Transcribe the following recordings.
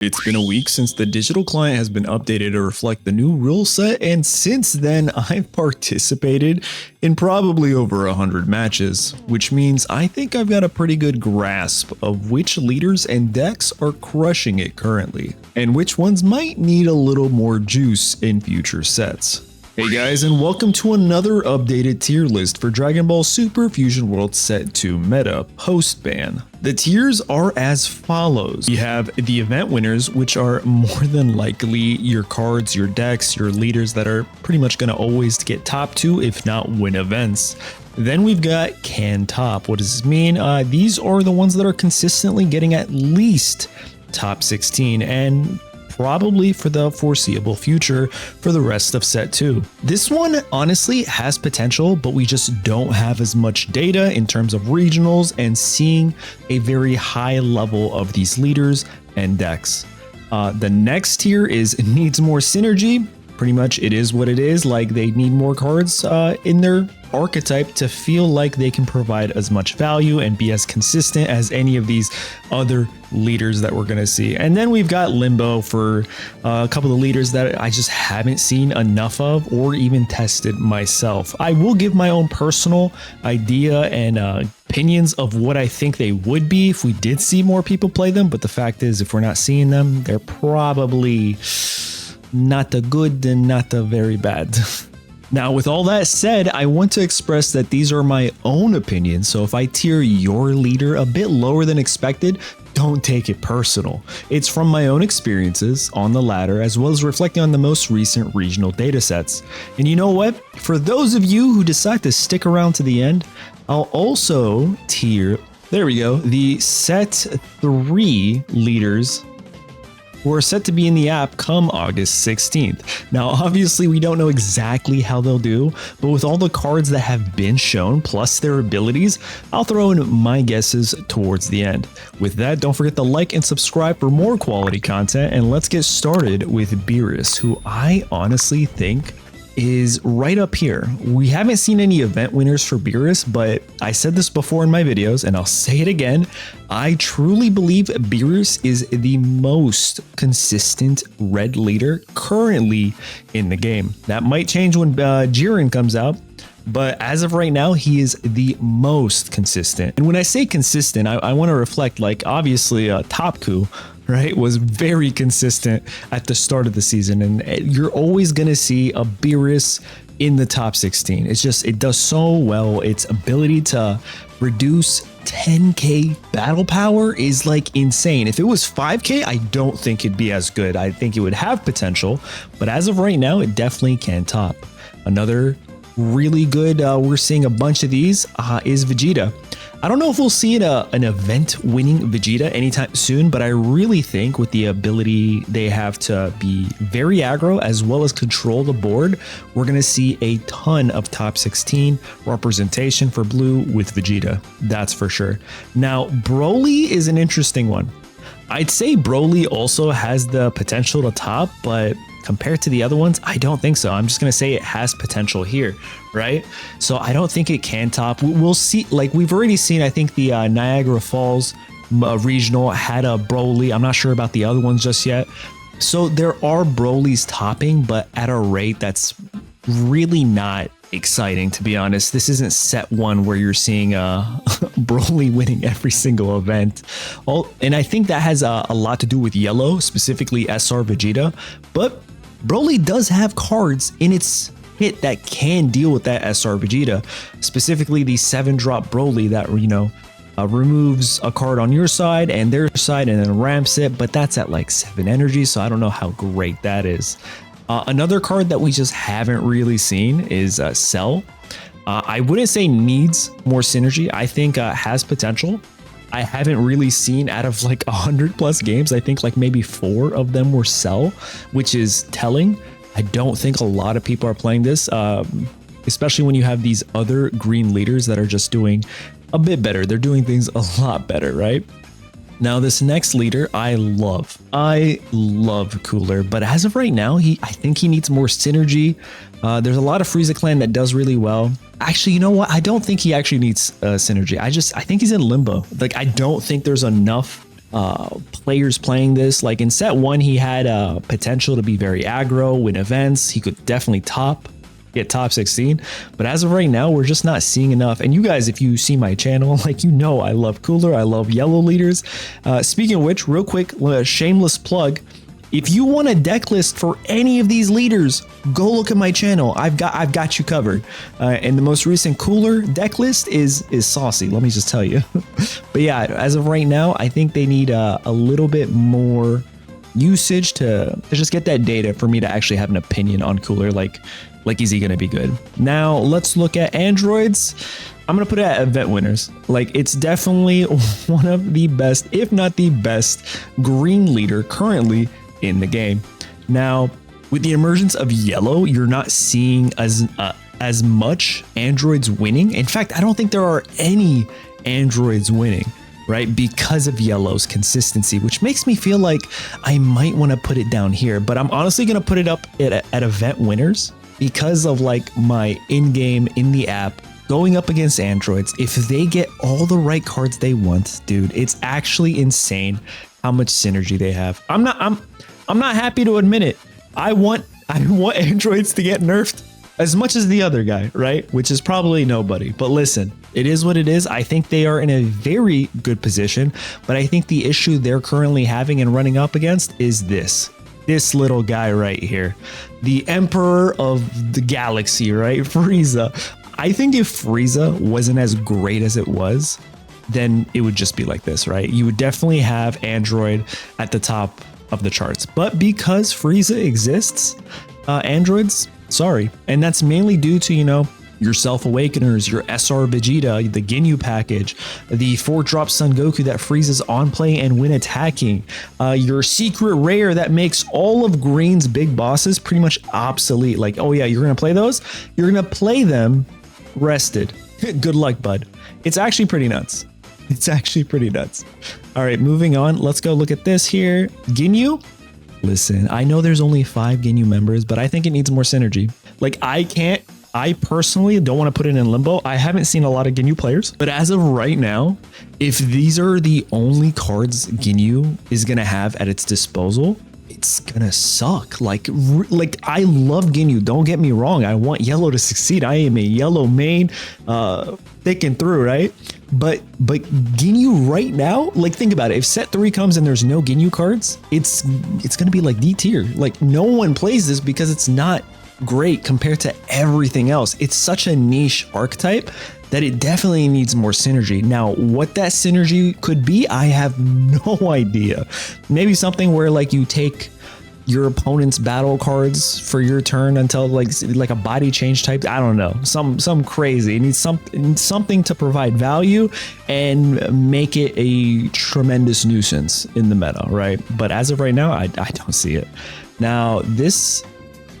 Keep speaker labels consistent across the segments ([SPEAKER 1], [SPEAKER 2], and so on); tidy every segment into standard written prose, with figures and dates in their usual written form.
[SPEAKER 1] It's been a week since the digital client has been updated to reflect the new rule set, and since then I've participated in probably over 100 matches, which means I think I've got a pretty good grasp of which leaders and decks are crushing it currently, and which ones might need a little more juice in future sets. Hey guys, and welcome to another updated tier list for Dragon Ball Super Fusion World Set 2 Meta post-ban. The tiers are as follows. You have the event winners, which are more than likely your cards, your decks, your leaders that are pretty much going to always get top 2 if not win events. Then we've got can top. What does this mean? These are the ones that are consistently getting at least top 16 and probably for the foreseeable future for the rest of set 2. This one honestly has potential, but we just don't have as much data in terms of regionals and seeing a very high level of these leaders and decks. The next tier is needs more synergy. Pretty much it is what it is, like they need more cards in their archetype to feel like they can provide as much value and be as consistent as any of these other leaders that we're going to see. And then we've got limbo for a couple of leaders that I just haven't seen enough of or even tested myself. I will give my own personal idea and opinions of what I think they would be if we did see more people play them, but the fact is if we're not seeing them, they're probably not the good and not the very bad. Now, with all that said, I want to express that these are my own opinions, so if I tier your leader a bit lower than expected, don't take it personal. It's from my own experiences on the ladder, as well as reflecting on the most recent regional datasets. And you know what? For those of you who decide to stick around to the end, I'll also tier, there we go, the set 3 leaders who are set to be in the app come August 16th. Now, obviously, we don't know exactly how they'll do, but with all the cards that have been shown, plus their abilities, I'll throw in my guesses towards the end. With that, don't forget to like and subscribe for more quality content, and let's get started with Beerus, who I honestly think is right up here. We haven't seen any event winners for Beerus, but I said this before in my videos and I'll say it again. I truly believe Beerus is the most consistent red leader currently in the game. That might change when Jiren comes out, but as of right now, he is the most consistent. And when I say consistent, I want to reflect, like, obviously Topku, right, was very consistent at the start of the season, and you're always going to see a Beerus in the top 16. It's just, it does so well. Its ability to reduce 10k battle power is like insane. If it was 5k, I don't think it'd be as good. I think it would have potential, but as of right now, it definitely can top. Another really good, we're seeing a bunch of these, is Vegeta. I don't know if we'll see an event-winning Vegeta anytime soon, but I really think with the ability they have to be very aggro as well as control the board, we're going to see a ton of top 16 representation for blue with Vegeta. That's for sure. Now, Broly is an interesting one. I'd say Broly also has the potential to top, but compared to the other ones, I don't think so. I'm just going to say it has potential here, right? So I don't think it can top. We'll see, like we've already seen, I think the Niagara Falls regional had a Broly. I'm not sure about the other ones just yet. So there are Brolys topping, but at a rate that's really not exciting, to be honest. This isn't set 1 where you're seeing Broly winning every single event. And I think that has a lot to do with yellow, specifically SR Vegeta, but Broly does have cards in its hit that can deal with that SR Vegeta, specifically the 7-drop Broly that, you know, removes a card on your side and their side and then ramps it, but that's at like 7 energy, so I don't know how great that is. Another card that we just haven't really seen is Cell. I wouldn't say needs more synergy. I think has potential. I haven't really seen out of like 100 plus games, I think like maybe 4 of them were Cell, which is telling. I don't think a lot of people are playing this, especially when you have these other green leaders that are just doing a bit better. They're doing things a lot better, right? Now, this next leader, I love Cooler, but as of right now, I think he needs more synergy. There's a lot of Frieza Clan that does really well. Actually, you know what? I don't think he actually needs synergy. I think he's in limbo. Like, I don't think there's enough players playing this. Like in set 1, he had potential to be very aggro, win events. He could definitely get top 16, but as of right now, we're just not seeing enough. And you guys, if you see my channel, like, you know, I love Cooler, I love yellow leaders. Speaking of which, real quick, shameless plug. If you want a deck list for any of these leaders, go look at my channel. I've got you covered. And the most recent Cooler deck list is saucy. Let me just tell you. But yeah, as of right now, I think they need a little bit more usage to just get that data for me to actually have an opinion on Cooler. Like is he gonna be good? Now let's look at androids. I'm gonna put it at event winners. Like, it's definitely one of the best, if not the best, green leader currently in the game. Now, with the emergence of yellow, you're not seeing as much androids winning. In fact, I don't think there are any androids winning, right? Because of yellow's consistency, which makes me feel like I might want to put it down here, but I'm honestly going to put it up at event winners because of like my in-game, in the app, going up against androids. If they get all the right cards they want, dude, it's actually insane how much synergy they have. I'm not happy to admit it. I want androids to get nerfed as much as the other guy, right? Which is probably nobody. But listen, it is what it is. I think they are in a very good position, but I think the issue they're currently having and running up against is this little guy right here, the Emperor of the Galaxy, right? Frieza. I think if Frieza wasn't as great as it was, then it would just be like this, right? You would definitely have Android at the top of the charts. But because Frieza exists, androids, sorry. And that's mainly due to, you know, your Self-Awakeners, your SR Vegeta, the Ginyu package, the 4-drop Son Goku that freezes on play and when attacking, your secret rare that makes all of Green's big bosses pretty much obsolete. Like, oh yeah, you're gonna play those? You're gonna play them rested. Good luck, bud. It's actually pretty nuts. It's actually pretty nuts. All right, moving on. Let's go look at this here. Ginyu. Listen, I know there's only 5 Ginyu members, but I think it needs more synergy. Like, I personally don't want to put it in limbo. I haven't seen a lot of Ginyu players, but as of right now, if these are the only cards Ginyu is going to have at its disposal, it's gonna suck. Like I love Ginyu, don't get me wrong. I want yellow to succeed. I am a yellow main, thick and through, right? But Ginyu right now, like, think about it. If set 3 comes and there's no Ginyu cards, it's gonna be like D tier. Like, no one plays this because it's not great compared to everything else. It's such a niche archetype that it definitely needs more synergy. Now, what that synergy could be, I have no idea. Maybe something where like you take your opponent's battle cards for your turn until like a body change type. I don't know, some crazy. It needs something to provide value and make it a tremendous nuisance in the meta, right? But as of right now, I don't see it. Now this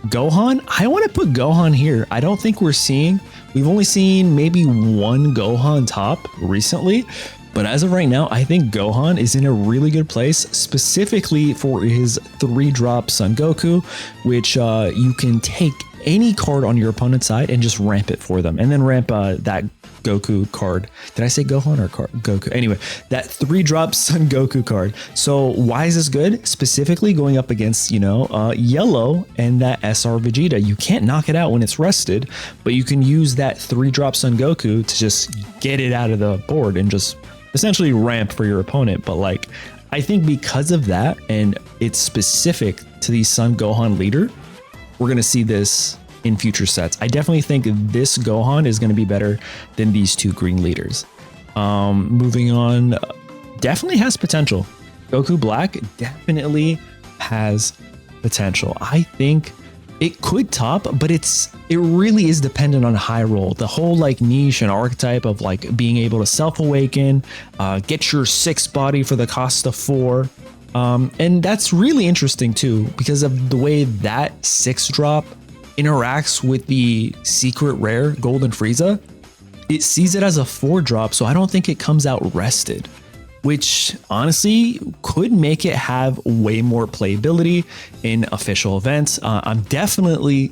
[SPEAKER 1] Gohan, I want to put Gohan here. I don't think we've only seen maybe one Gohan top recently, but as of right now, I think Gohan is in a really good place, specifically for his 3-drop Son Goku, which you can take any card on your opponent's side and just ramp it for them, and then ramp that Goku card. Did I say Gohan or Goku? Anyway, that 3-drop Son Goku card. So why is this good? Specifically going up against, you know, yellow and that SR Vegeta. You can't knock it out when it's rested, but you can use that 3-drop Son Goku to just get it out of the board and just essentially ramp for your opponent. But like, I think because of that, and it's specific to the Son Gohan leader, we're going to see this in future sets. I definitely think this Gohan is going to be better than these 2 green leaders. Moving on, definitely has potential. Goku Black definitely has potential. I think it could top, but it really is dependent on high roll. The whole like niche and archetype of like being able to self-awaken, get your 6 body for the cost of 4. And that's really interesting too, because of the way that 6-drop interacts with the secret rare Golden Frieza. It sees it as a 4-drop, so I don't think it comes out rested, which honestly could make it have way more playability in official events. I'm definitely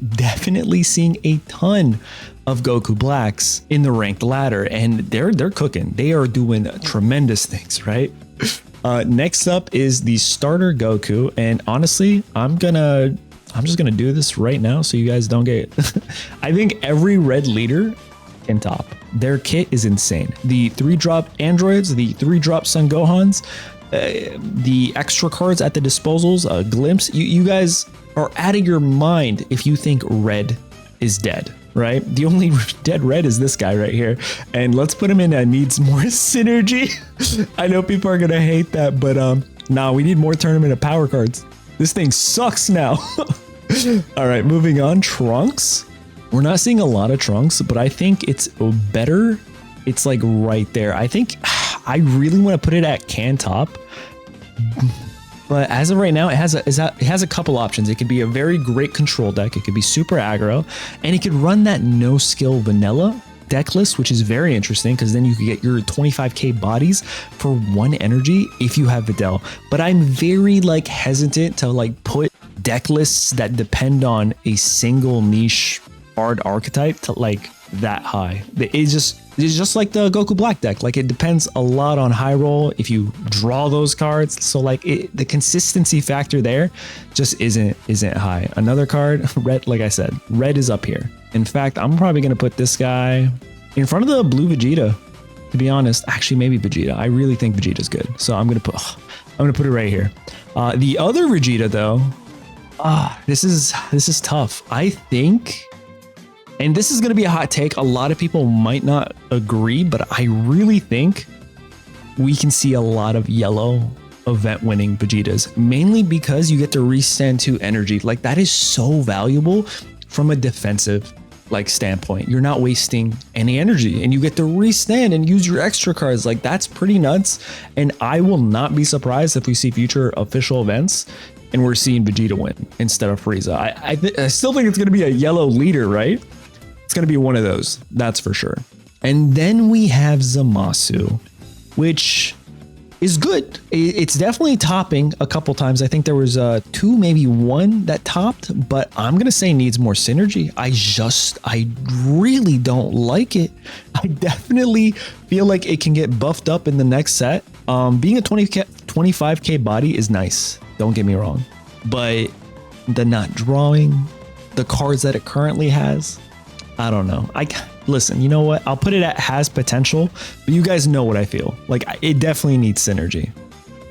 [SPEAKER 1] seeing a ton of Goku Blacks in the ranked ladder, and they're cooking. They are doing tremendous things, right? Next up is the starter Goku. And honestly, I'm just gonna do this right now so you guys don't get I think every red leader can top. Their kit is insane. The 3-drop androids, the 3-drop Son Gohans, the extra cards at the disposals, a glimpse. You guys are out of your mind if you think red is dead, right? The only dead red is this guy right here. And let's put him in that needs more synergy. I know people are gonna hate that, but nah, we need more tournament of power cards. This thing sucks now. All right, moving on. Trunks. We're not seeing a lot of Trunks, but I think it's better. It's like right there. I think I really want to put it at can top. But as of right now, it has a couple options. It could be a very great control deck. It could be super aggro, and it could run that no skill vanilla deck list, which is very interesting because then you could get your 25k bodies for 1 energy if you have Videl. But I'm very like hesitant to like put deck lists that depend on a single niche hard archetype to like that high. It's just like the Goku Black deck. Like it depends a lot on high roll if you draw those cards. So like the consistency factor there just isn't high. Another card, red, like I said, red is up here. In fact, I'm probably gonna put this guy in front of the blue Vegeta. To be honest, actually maybe Vegeta. I really think Vegeta's good. So I'm gonna put it right here. The other Vegeta though, this is tough. I think. And this is going to be a hot take. A lot of people might not agree, but I really think we can see a lot of yellow event winning Vegetas, mainly because you get to restand 2 energy. Like that is so valuable from a defensive like standpoint. You're not wasting any energy and you get to restand and use your extra cards. Like that's pretty nuts. And I will not be surprised if we see future official events and we're seeing Vegeta win instead of Frieza. I still think it's going to be a yellow leader, right? It's going to be one of those, that's for sure. And then we have Zamasu, which is good. It's definitely topping a couple times. I think there was 2, maybe 1 that topped, but I'm going to say needs more synergy. I really don't like it. I definitely feel like it can get buffed up in the next set. Being a 25k body is nice, don't get me wrong, but the not drawing, the cards that it currently has, I don't know. Listen, you know what? I'll put it at has potential, but you guys know what I feel. Like it definitely needs synergy,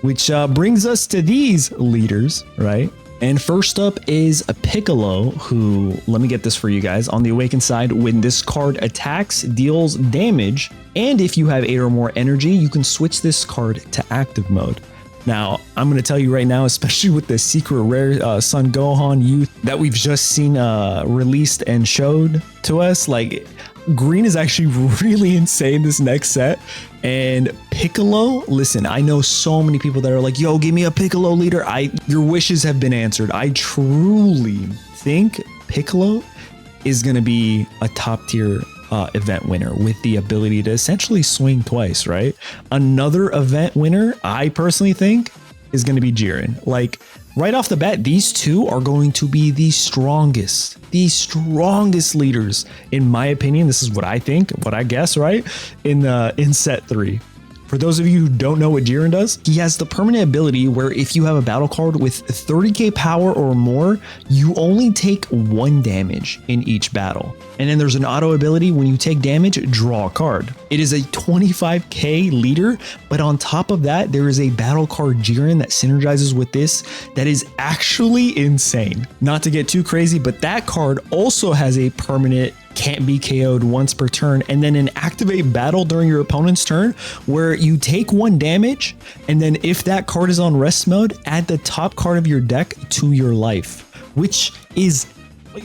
[SPEAKER 1] which brings us to these leaders, right? And first up is a Piccolo who, let me get this for you guys. On the Awakened side, when this card attacks, deals damage, and if you have 8 or more energy, you can switch this card to active mode. Now, I'm going to tell you right now, especially with the secret rare Son Gohan youth that we've just seen released and showed to us, like green is actually really insane this next set. And Piccolo, listen, I know so many people that are like, yo, give me a Piccolo leader. Your wishes have been answered. I truly think Piccolo is going to be a top tier event winner with the ability to essentially swing twice, right? Another event winner, I personally think, is going to be Jiren. Like right off the bat, these two are going to be the strongest leaders, in my opinion. This is what I think, what I guess, right? In set 3. For those of you who don't know what Jiren does, he has the permanent ability where if you have a battle card with 30k power or more, you only take 1 damage in each battle. And then there's an auto ability when you take damage, draw a card. It is a 25k leader, but on top of that, there is a battle card Jiren that synergizes with this that is actually insane. Not to get too crazy, but that card also has a permanent can't be KO'd once per turn, and then an activate battle during your opponent's turn where you take 1 damage, and then if that card is on rest mode, add the top card of your deck to your life, which is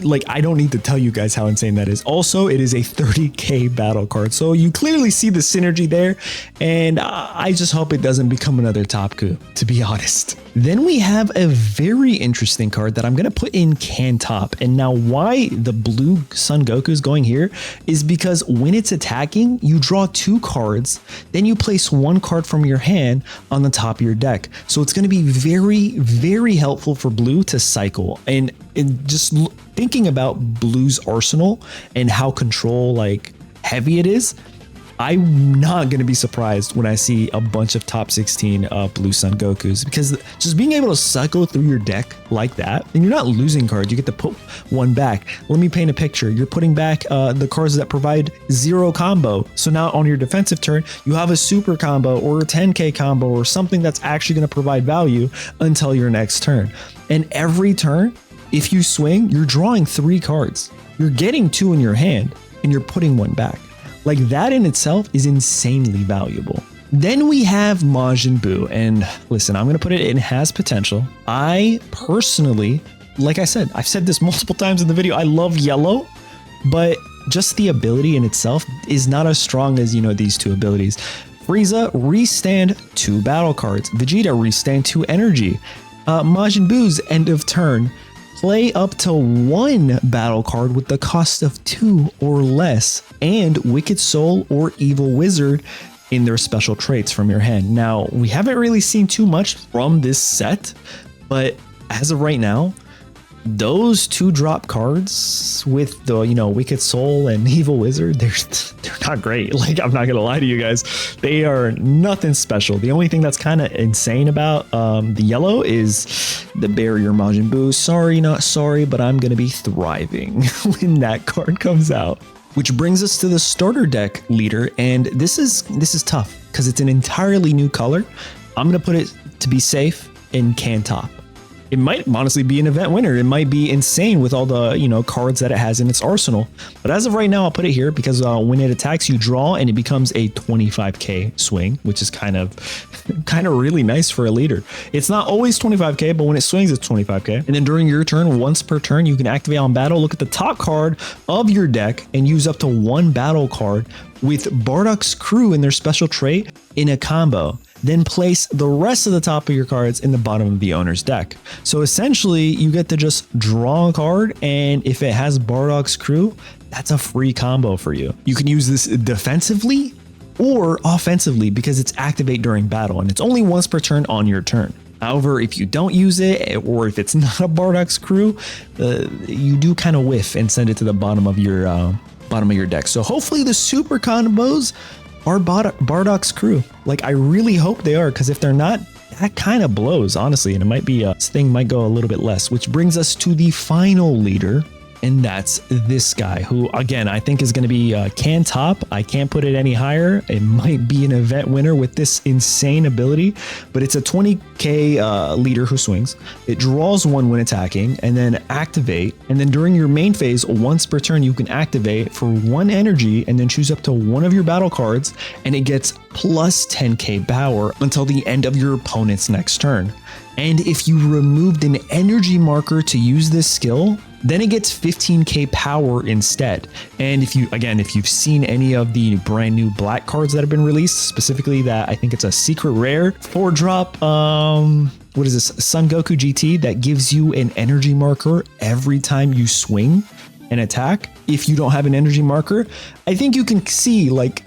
[SPEAKER 1] like, I don't need to tell you guys how insane that is. Also, it is a 30k battle card, so you clearly see the synergy there, and I just hope it doesn't become another top coup, to be honest. Then we have a very interesting card that I'm going to put in can top. And now why the blue Son Goku is going here is because when it's attacking, you draw 2 cards, then you place 1 card from your hand on the top of your deck. So it's going to be very, very helpful for blue to cycle. And just thinking about blue's arsenal and how control like heavy it is, I'm not going to be surprised when I see a bunch of top 16 Blue Sun Gokus, because just being able to cycle through your deck like that, and you're not losing cards, you get to put one back. Let me paint a picture. You're putting back the cards that provide 0 combo. So now on your defensive turn, you have a super combo or a 10k combo or something that's actually going to provide value until your next turn. And every turn, if you swing, you're drawing 3 cards. You're getting 2 in your hand and you're putting 1 back. Like, that in itself is insanely valuable. Then we have Majin Buu, and listen, I'm going to put it has potential. I personally, like I said, I've said this multiple times in the video, I love yellow, but just the ability in itself is not as strong as, these 2 abilities. Frieza, restand 2 battle cards. Vegeta, restand 2 energy. Majin Buu's end of turn, play up to 1 battle card with the cost of 2 or less, and Wicked Soul or Evil Wizard in their special traits from your hand. Now, we haven't really seen too much from this set, but as of right now, those 2 drop cards with the, Wicked Soul and Evil Wizard, they're not great. Like, I'm not gonna lie to you guys, they are nothing special. The only thing that's kind of insane about the yellow is the Barrier Majin Buu. Sorry, not sorry, but I'm gonna be thriving when that card comes out. Which brings us to the starter deck leader, and this is tough because it's an entirely new color. I'm gonna put it, to be safe, in Can Top. It might honestly be an event winner. It might be insane with all the, cards that it has in its arsenal. But as of right now, I'll put it here because when it attacks, you draw and it becomes a 25k swing, which is kind of really nice for a leader. It's not always 25k, but when it swings, it's 25k. And then during your turn, once per turn, you can activate on battle, look at the top card of your deck and use up to 1 battle card with Bardock's crew in their special trait in a combo. Then place the rest of the top of your cards in the bottom of the owner's deck. So essentially, you get to just draw a card, and if it has Bardock's crew, that's a free combo for you. You can use this defensively or offensively because it's activate during battle, and it's only once per turn on your turn. However, if you don't use it, or if it's not a Bardock's crew, you do kind of whiff and send it to the bottom of your deck. So hopefully the super combos are Bardock's crew. Like, I really hope they are, because if they're not, that kind of blows, honestly, and it might be this thing might go a little bit less, which brings us to the final leader, and that's this guy, who, again, I think is going to be Can Top. I can't put it any higher. It might be an event winner with this insane ability, but it's a 20k leader who swings. It draws 1 when attacking, and then activate, and then during your main phase, once per turn, you can activate for 1 energy, and then choose up to 1 of your battle cards, and it gets plus 10k power until the end of your opponent's next turn. And if you removed an energy marker to use this skill, then it gets 15k power instead. And if you've seen any of the brand new black cards that have been released, specifically that I think it's a secret rare 4-drop, what is this, Son Goku GT, that gives you an energy marker every time you swing and attack. If you don't have an energy marker, I think you can see like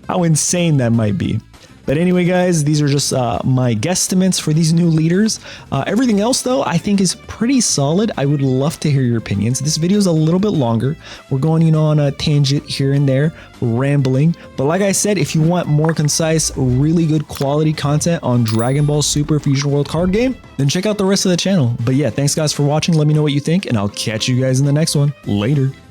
[SPEAKER 1] how insane that might be. But anyway, guys, these are just my guesstimates for these new leaders. Everything else, though, I think is pretty solid. I would love to hear your opinions. This video is a little bit longer. We're going, on a tangent here and there, rambling. But like I said, if you want more concise, really good quality content on Dragon Ball Super Fusion World card game, then check out the rest of the channel. But yeah, thanks guys for watching. Let me know what you think, and I'll catch you guys in the next one. Later.